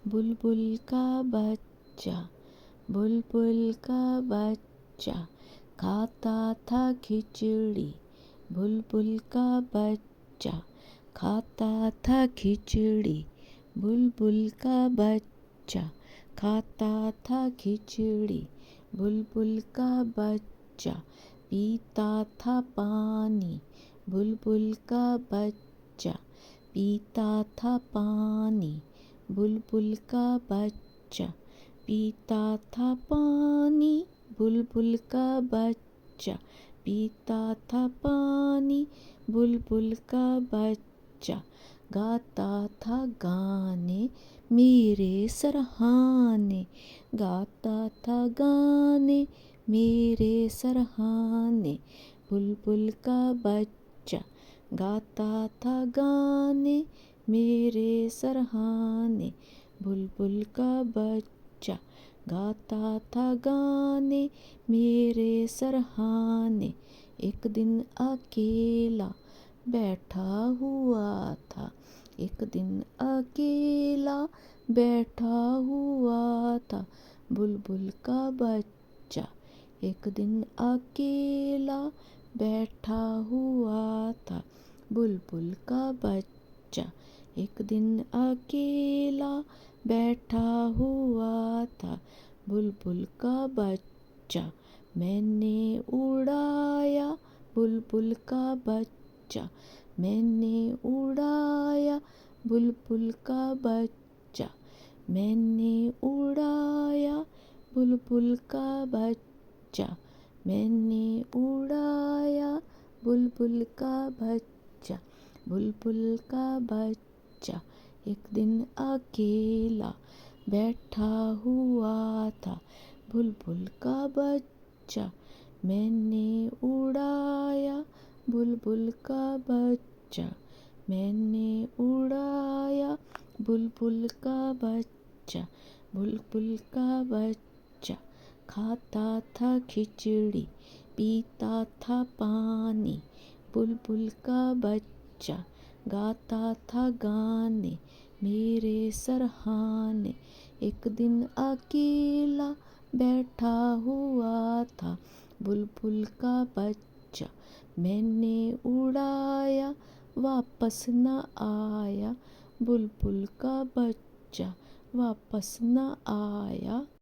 बुलबुल का बच्चा, बुलबुल का बच्चा खाता था खिचड़ी। बुलबुल का बच्चा खाता था खिचड़ी। बुलबुल का बच्चा खाता था खिचड़ी। बुलबुल का बच्चा पीता था पानी। बुलबुल का बच्चा पीता था पानी। बुलबुल का बच्चा पीता था पानी। बुलबुल का बच्चा पीता था पानी। बुलबुल का बच्चा गाता था गाने मेरे सरहाने। गाता था गाने मेरे सरहाने। बुलबुल का बच्चा गाता था गाने मेरे सरहाने। बुलबुल का बच्चा गाता था गाने मेरे सरहाने। एक दिन अकेला बैठा हुआ था। एक दिन अकेला बैठा हुआ था बुलबुल का बच्चा। एक दिन अकेला बैठा हुआ था बुलबुल का बच्चा। एक दिन अकेला बैठा हुआ था बुलबुल का बच्चा। मैंने उड़ाया बुलबुल का बच्चा। मैंने उड़ाया बुलबुल का बच्चा। मैंने उड़ाया बुलबुल का बच्चा। मैंने उड़ाया बुलबुल का बच्चा। बुलबुल का बच्चा एक दिन अकेला बैठा हुआ था बुलबुल का बच्चा। मैंने उड़ाया बुलबुल का बच्चा। मैंने उड़ाया बुलबुल का बच्चा। बुलबुल का बच्चा खाता था खिचड़ी, पीता था पानी। बुलबुल का बच्चा गाता था गाने मेरे सरहाने। एक दिन अकेला बैठा हुआ था बुलबुल का बच्चा। मैंने उड़ाया वापस न आया बुलबुल का बच्चा। वापस न आया।